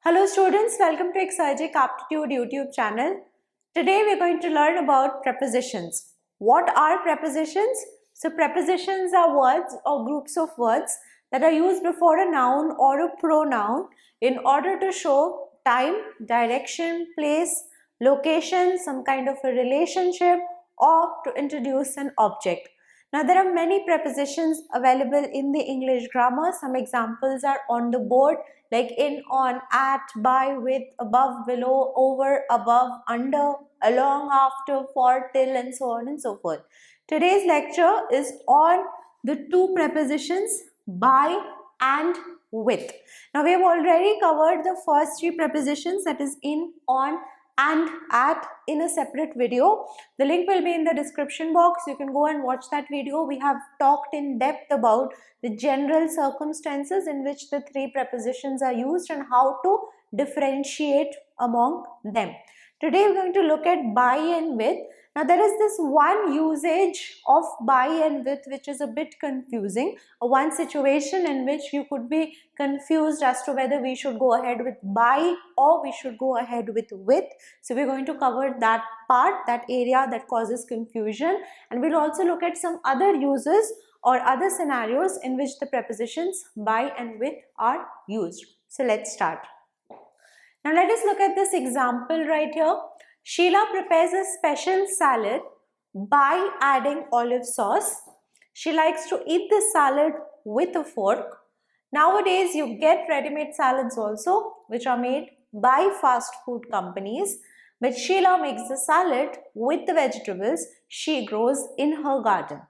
Hello students, welcome to Exergic Aptitude YouTube channel. Today we are going to learn about prepositions. What are prepositions? So prepositions are words or groups of words that are used before a noun or a pronoun in order to show time, direction, place, location, some kind of a relationship, or to introduce an object. Now there are many prepositions available in the English grammar. Some examples are on the board like in, on, at, by, with, above, below, over, above, under, along, after, for, till, and so on and so forth. Today's lecture is on the two prepositions by and with. Now we have already covered the first three prepositions, that is in, on, and at, in a separate video. The link will be in the description box. You can go and watch that video. We have talked in depth about the general circumstances in which the three prepositions are used and how to differentiate among them. Today we are going to look at by and with. Now there is this one usage of by and with which is a bit confusing. One situation in which you could be confused as to whether we should go ahead with by or we should go ahead with. So we're going to cover that part, that area that causes confusion, and we'll also look at some other uses or other scenarios in which the prepositions by and with are used. So let's start. Now let us look at this example right here. Sheila prepares a special salad by adding olive sauce. She likes to eat the salad with a fork. Nowadays you get ready-made salads also which are made by fast food companies, but Sheila makes the salad with the vegetables she grows in her garden.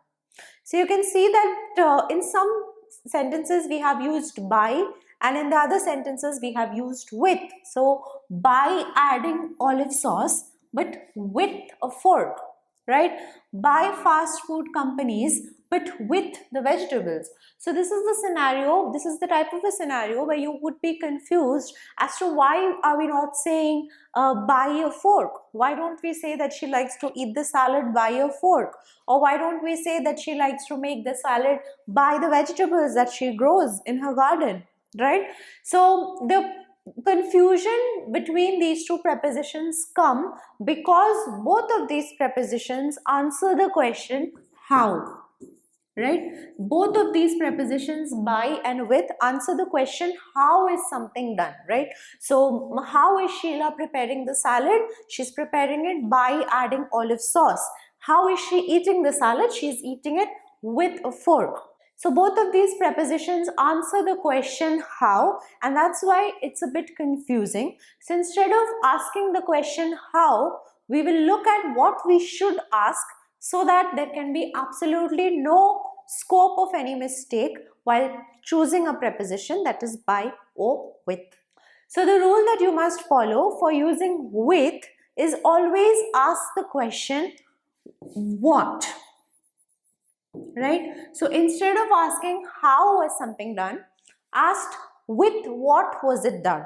So you can see that in some sentences we have used by, and in the other sentences we have used with. So by adding olive sauce but with a fork, right? By fast food companies but with the vegetables. So this is the scenario, this is the type of a scenario where you would be confused as to why are we not saying by a fork? Why don't we say that she likes to eat the salad by a fork? Or why don't we say that she likes to make the salad by the vegetables that she grows in her garden, right? So the confusion between these two prepositions come because both of these prepositions answer the question how, right? Both of these prepositions by and with answer the question how is something done, right? So how is Sheila preparing the salad? She's preparing it by adding olive sauce. How is she eating the salad? She's eating it with a fork. So both of these prepositions answer the question how, and that's why it's a bit confusing. So instead of asking the question how, we will look at what we should ask so that there can be absolutely no scope of any mistake while choosing a preposition, that is by or with. So the rule that you must follow for using with is always ask the question what, right? So instead of asking how was something done, ask with what was it done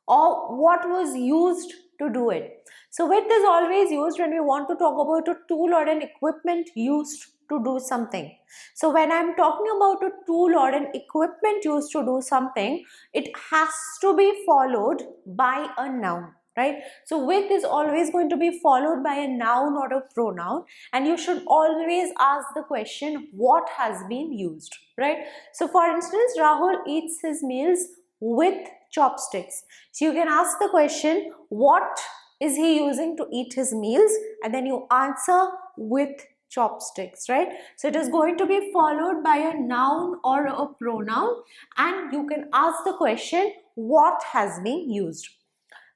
or what was used to do it. So with is always used when we want to talk about a tool or an equipment used to do something. So when I'm talking about a tool or an equipment used to do something, it has to be followed by a noun, right? So with is always going to be followed by a noun or a pronoun, and you should always ask the question what has been used, right? So for instance, Rahul eats his meals with chopsticks. So you can ask the question what is he using to eat his meals, and then you answer with chopsticks, right? So it is going to be followed by a noun or a pronoun, and you can ask the question what has been used.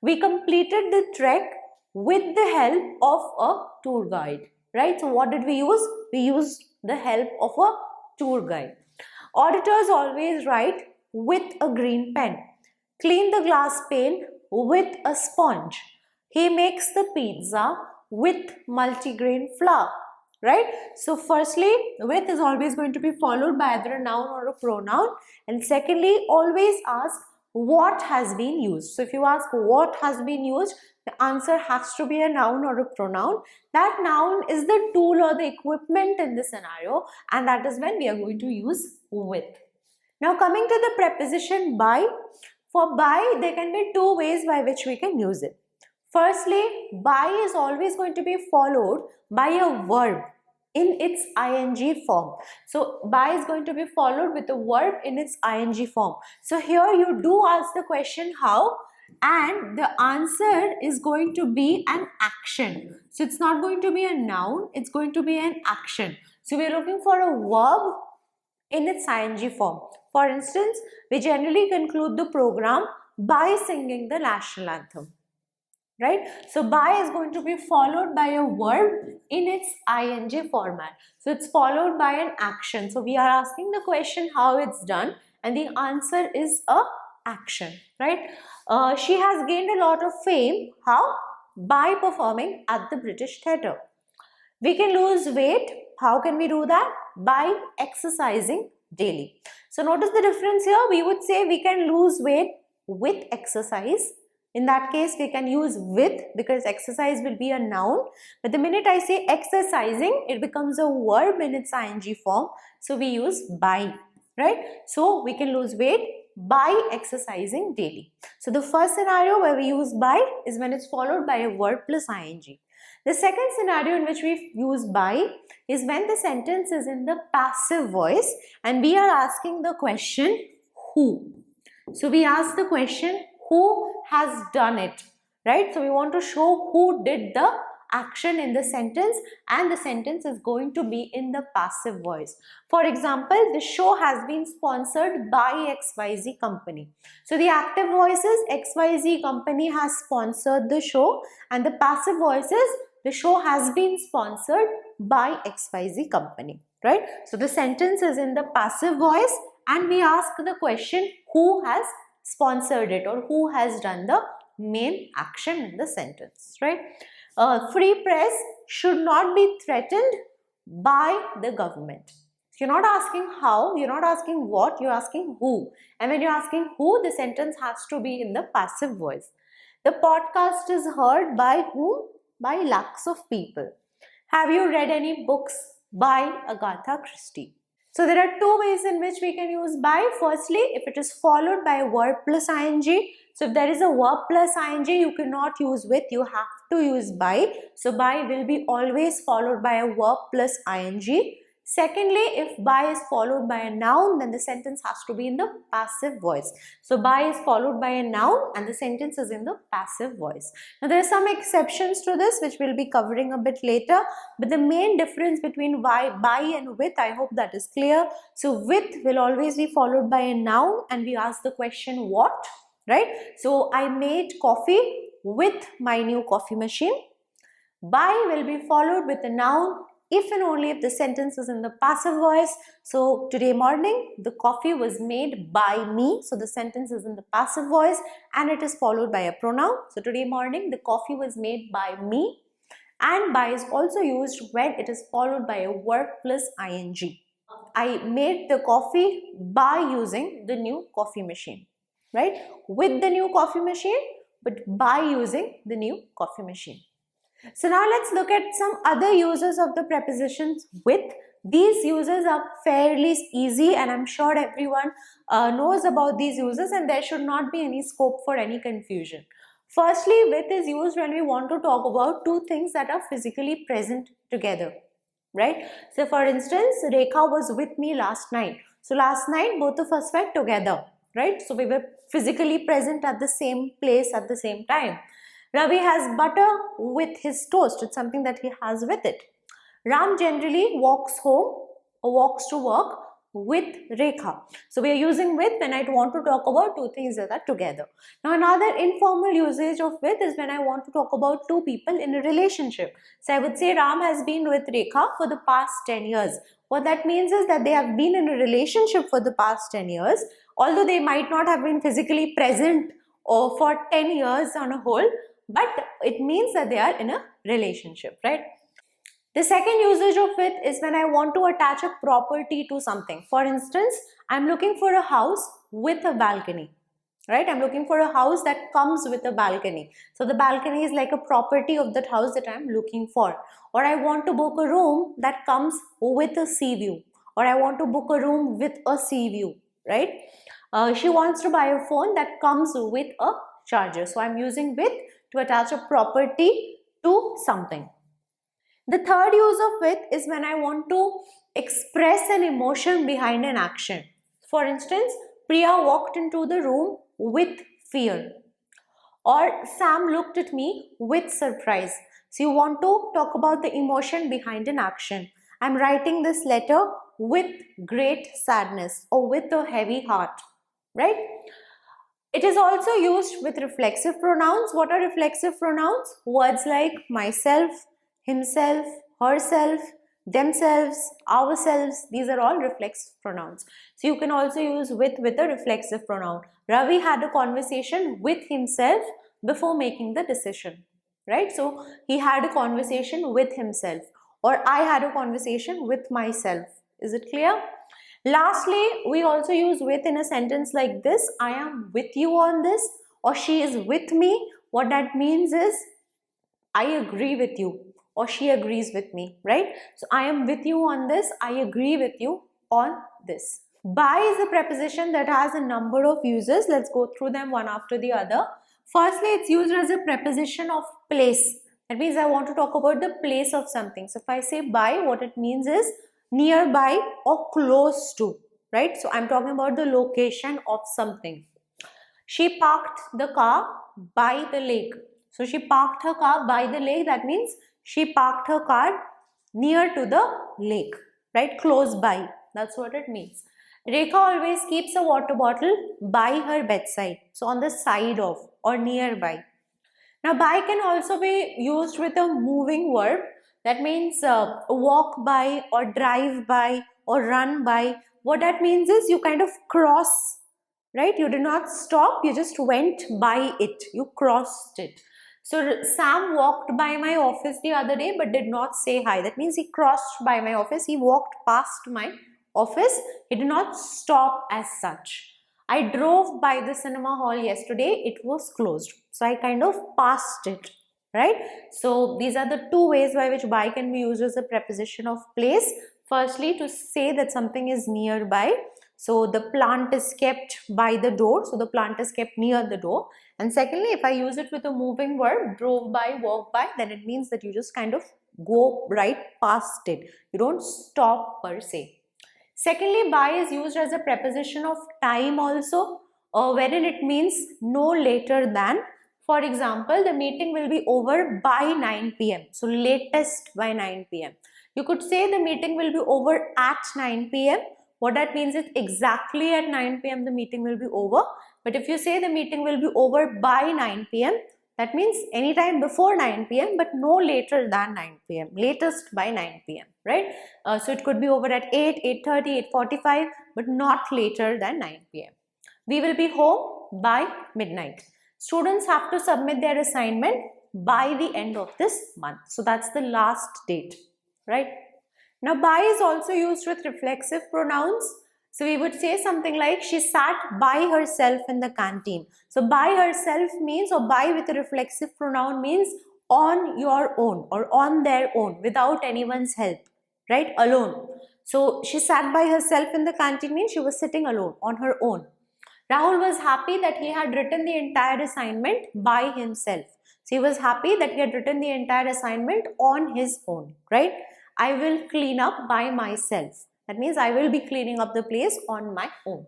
We completed the trek with the help of a tour guide, right? So what did we use? We used the help of a tour guide. Auditors always write with a green pen. Clean the glass pane with a sponge. He makes the pizza with multigrain flour, right? So firstly, with is always going to be followed by either a noun or a pronoun, and secondly, always ask what has been used. So if you ask what has been used, the answer has to be a noun or a pronoun. That noun is the tool or the equipment in the scenario, and that is when we are going to use with. Now coming to the preposition by, For by, there can be two ways by which we can use it. Firstly, by is always going to be followed by a verb in its ing form. So by is going to be followed with a verb in its ing form. So here you do ask the question how, and the answer is going to be an action. So it's not going to be a noun, it's going to be an action. So we're looking for a verb in its ing form. For instance, we generally conclude the program by singing the national anthem. Right? So by is going to be followed by a verb in its ing format. So it's followed by an action. So we are asking the question how it's done, and the answer is a action. Right? She has gained a lot of fame. How? By performing at the British Theatre. We can lose weight. How can we do that? By exercising daily. So notice the difference here. We would say we can lose weight with exercise. In that case, we can use with because exercise will be a noun. But the minute I say exercising, it becomes a verb in its ing form. So we use by, right? So we can lose weight by exercising daily. So the first scenario where we use by is when it's followed by a verb plus ing. The second scenario in which we use by is when the sentence is in the passive voice and we are asking the question who. So we ask the question who has done it, right? So we want to show who did the action in the sentence, and the sentence is going to be in the passive voice. For example, the show has been sponsored by XYZ company. So the active voice is XYZ company has sponsored the show, and the passive voice is the show has been sponsored by XYZ company, right? So the sentence is in the passive voice and we ask the question who has sponsored it or who has done the main action in the sentence, right? Free press should not be threatened by the government. You're not asking how, you're not asking what, you're asking who. And when you're asking who, the sentence has to be in the passive voice. The podcast is heard by whom? By lakhs of people. Have you read any books by Agatha Christie? So there are two ways in which we can use by. Firstly, if it is followed by a verb plus ing. So if there is a verb plus ing, you cannot use with, you have to use by. So by will be always followed by a verb plus ing. Secondly, if by is followed by a noun, then the sentence has to be in the passive voice. So by is followed by a noun and the sentence is in the passive voice. Now there are some exceptions to this which we'll be covering a bit later, but the main difference between by and with, I hope that is clear. So with will always be followed by a noun and we ask the question what, right? So I made coffee with my new coffee machine. By will be followed with a noun if and only if the sentence is in the passive voice. So today morning the coffee was made by me. So the sentence is in the passive voice and it is followed by a pronoun. So today morning the coffee was made by me, and by is also used when it is followed by a verb plus ing. I made the coffee by using the new coffee machine, right? With the new coffee machine, but by using the new coffee machine. So now let's look at some other uses of the prepositions with. These uses are fairly easy and I'm sure everyone knows about these uses and there should not be any scope for any confusion. Firstly, with is used when we want to talk about two things that are physically present together, right? So for instance, Rekha was with me last night. So last night both of us were together, right? So we were physically present at the same place at the same time. Ravi has butter with his toast. It's something that he has with it. Ram generally walks home or walks to work with Rekha. So we are using with when I want to talk about two things that are together. Now another informal usage of with is when I want to talk about two people in a relationship. So I would say Ram has been with Rekha for the past 10 years. What that means is that they have been in a relationship for the past 10 years. Although they might not have been physically present or for 10 years on a whole, but it means that they are in a relationship, right? The second usage of with is when I want to attach a property to something. For instance, I'm looking for a house with a balcony, right? I'm looking for a house that comes with a balcony. So the balcony is like a property of that house that I'm looking for. Or I want to book a room that comes with a sea view. Or I want to book a room with a sea view, right? She wants to buy a phone that comes with a charger. So I'm using with to attach a property to something. The third use of with is when I want to express an emotion behind an action. For instance, Priya walked into the room with fear, or Sam looked at me with surprise. So you want to talk about the emotion behind an action. I'm writing this letter with great sadness or with a heavy heart, right? It is also used with reflexive pronouns. What are reflexive pronouns? Words like myself, himself, herself, themselves, ourselves. These are all reflexive pronouns. So you can also use with a reflexive pronoun. Ravi had a conversation with himself before making the decision, right? So he had a conversation with himself, or I had a conversation with myself. Is it clear? Lastly, we also use with in a sentence like this: I am with you on this, or she is with me. What that means is I agree with you, or she agrees with me, right? So I am with you on this, I agree with you on this. By is a preposition that has a number of uses. Let's go through them one after the other. Firstly, it's used as a preposition of place. That means I want to talk about the place of something. So if I say by, what it means is nearby or close to, right? So I'm talking about the location of something. She parked the car by the lake. So she parked her car by the lake. That means she parked her car near to the lake, right? Close by. That's what it means. Rekha always keeps a water bottle by her bedside. So on the side of or nearby. Now by can also be used with a moving verb. That means walk by or drive by or run by. What that means is you kind of cross, right? You did not stop, you just went by it, you crossed it. So Sam walked by my office the other day but did not say hi. That means he crossed by my office, he walked past my office, he did not stop as such. I drove by the cinema hall yesterday, it was closed. So I kind of passed it, right? So these are the two ways by which by can be used as a preposition of place. Firstly, to say that something is nearby. So the plant is kept by the door. So the plant is kept near the door. And secondly, if I use it with a moving verb, drove by, walked by, then it means that you just kind of go right past it. You don't stop per se. Secondly, by is used as a preposition of time also, wherein it means no later than. For example, the meeting will be over by 9 p.m. So latest by 9 p.m. You could say the meeting will be over at 9 p.m. What that means is exactly at 9 p.m. the meeting will be over. But if you say the meeting will be over by 9 p.m., that means anytime before 9 p.m. but no later than 9 p.m. Latest by 9 p.m. right? So it could be over at 8, 8:30, 8:45 but not later than 9 p.m. We will be home by midnight. Students have to submit their assignment by the end of this month. So that's the last date, right? Now by is also used with reflexive pronouns. So we would say something like she sat by herself in the canteen. So by herself means, or by with a reflexive pronoun means on your own or on their own without anyone's help, right? Alone. So she sat by herself in the canteen means she was sitting alone on her own. Rahul was happy that he had written the entire assignment by himself. So he was happy that he had written the entire assignment on his own, right? I will clean up by myself. That means I will be cleaning up the place on my own.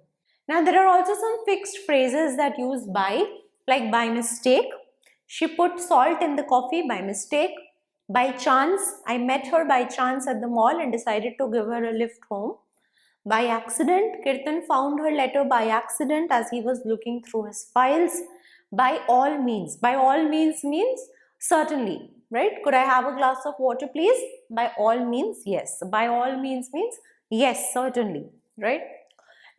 Now there are also some fixed phrases that use by, like by mistake. She put salt in the coffee by mistake. By chance, I met her by chance at the mall and decided to give her a lift home. By accident, Kirtan found her letter by accident as he was looking through his files. By all means. By all means means certainly, right? Could I have a glass of water please? By all means, yes. By all means yes, certainly, right?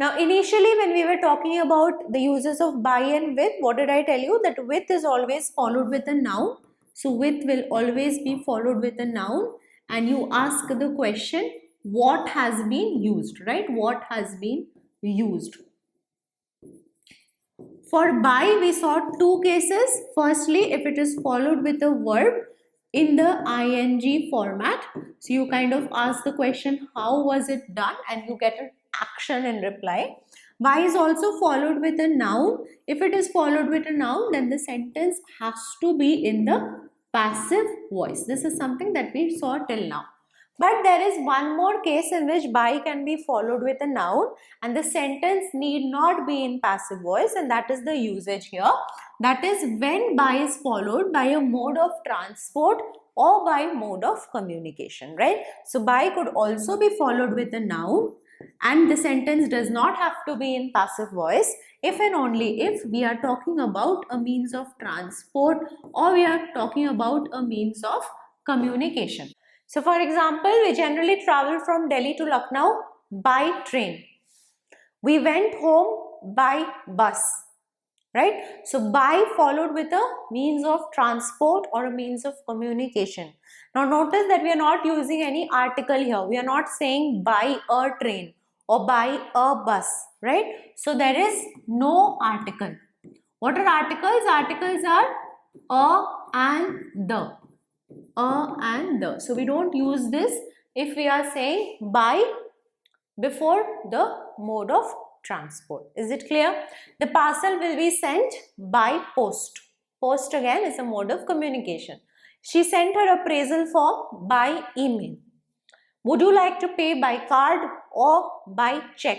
Now initially when we were talking about the uses of by and with, what did I tell you? That with is always followed with a noun. So with will always be followed with a noun, and you ask the question what has been used, right? What has been used. For by we saw two cases. Firstly, if it is followed with a verb in the ing format. So you kind of ask the question how was it done and you get an action in reply. By is also followed with a noun. If it is followed with a noun, then the sentence has to be in the passive voice. This is something that we saw till now. But there is one more case in which by can be followed with a noun and the sentence need not be in passive voice, and that is the usage here. That is when by is followed by a mode of transport or by mode of communication, right? So by could also be followed with a noun and the sentence does not have to be in passive voice if and only if we are talking about a means of transport or we are talking about a means of communication. So for example, we generally travel from Delhi to Lucknow by train. We went home by bus, right? So by followed with a means of transport or a means of communication. Now notice that we are not using any article here. We are not saying by a train or by a bus, right? So there is no article. What are articles? Articles are a and the. A and the. So we don't use this if we are saying by before the mode of transport. Is it clear? The parcel will be sent by post. Post again is a mode of communication. She sent her appraisal form by email. Would you like to pay by card or by check?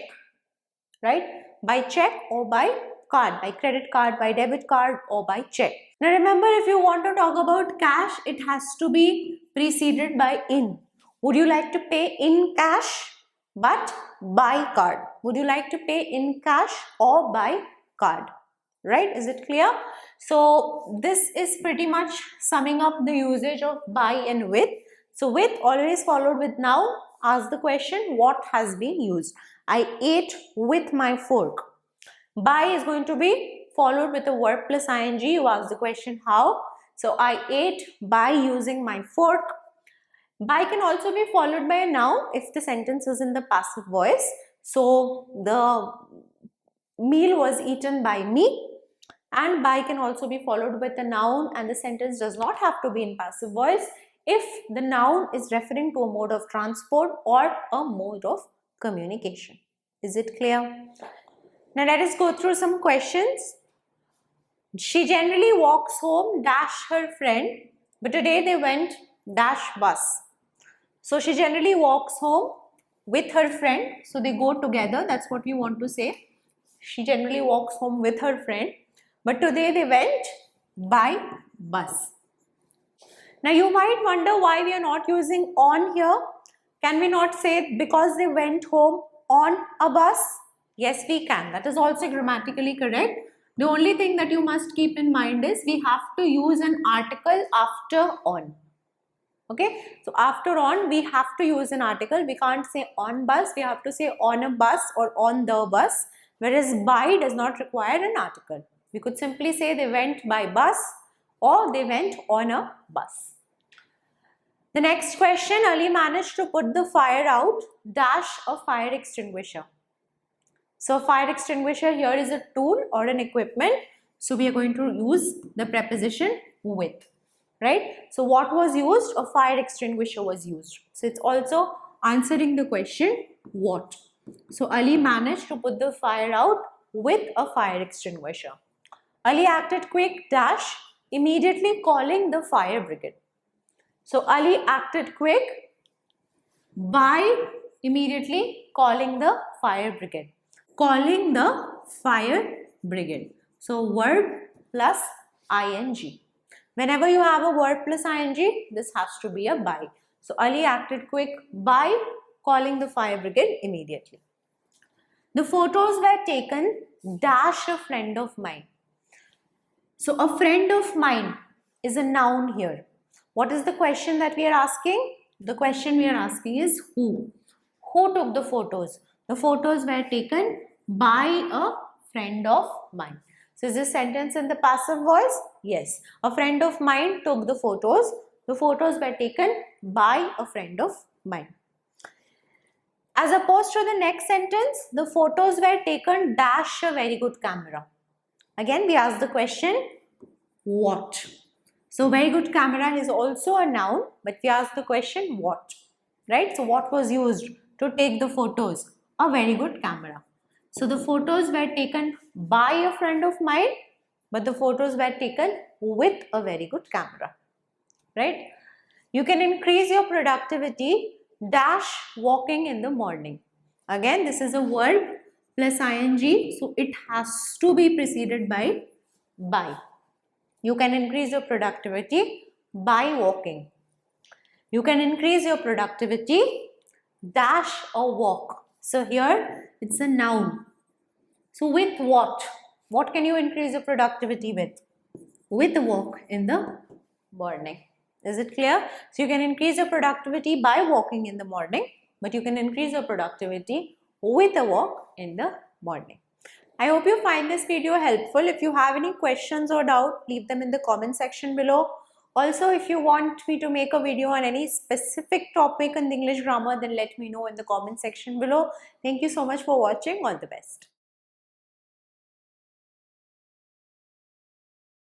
Right? By check or by card, by credit card, by debit card or by check. Now remember, if you want to talk about cash, it has to be preceded by in. Would you like to pay in cash but by card? Would you like to pay in cash or by card? Right? Is it clear? So this is pretty much summing up the usage of by and with. So with always followed with now. Ask the question, what has been used? I ate with my fork. By is going to be followed with a verb plus ing. You ask the question how. So I ate by using my fork. By can also be followed by a noun if the sentence is in the passive voice. So the meal was eaten by me. And by can also be followed with a noun and the sentence does not have to be in passive voice if the noun is referring to a mode of transport or a mode of communication. Is it clear? Now let us go through some questions. She generally walks home dash her friend, but today they went dash bus. So she generally walks home with her friend, so they go together. That's what we want to say. She generally walks home with her friend, but today they went by bus. Now you might wonder why we are not using on here. Can we not say because they went home on a bus? Yes, we can. That is also grammatically correct. The only thing that you must keep in mind is we have to use an article after on. Okay, so after on we have to use an article. We can't say on bus, we have to say on a bus or on the bus, whereas by does not require an article. We could simply say they went by bus or they went on a bus. The next question, Ali managed to put the fire out dash a fire extinguisher. So fire extinguisher here is a tool or an equipment. So we are going to use the preposition with. Right? So what was used? A fire extinguisher was used. So it's also answering the question what. So Ali managed to put the fire out with a fire extinguisher. Ali acted quick dash immediately calling the fire brigade. So Ali acted quick by immediately calling the fire brigade. Calling the fire brigade. So verb plus ing. Whenever you have a verb plus ing, this has to be a by. So Ali acted quick by calling the fire brigade immediately. The photos were taken dash a friend of mine. So a friend of mine is a noun here. What is the question that we are asking? The question we are asking is who? Who took the photos? The photos were taken by a friend of mine. So is this sentence in the passive voice? Yes. A friend of mine took the photos. The photos were taken by a friend of mine. As opposed to the next sentence, the photos were taken dash a very good camera. Again, we ask the question, what? So very good camera is also a noun, but we ask the question, what? Right? So what was used to take the photos? A very good camera. So the photos were taken by a friend of mine, but the photos were taken with a very good camera, right? You can increase your productivity dash walking in the morning. Again, this is a verb plus ing, so it has to be preceded by. You can increase your productivity by walking. You can increase your productivity dash a walk. So here it's a noun. So with what? What can you increase your productivity with? With a walk in the morning. Is it clear? So you can increase your productivity by walking in the morning, but you can increase your productivity with a walk in the morning. I hope you find this video helpful. If you have any questions or doubt, leave them in the comment section below. Also, if you want me to make a video on any specific topic in the English grammar, then let me know in the comment section below. Thank you so much for watching. All the best.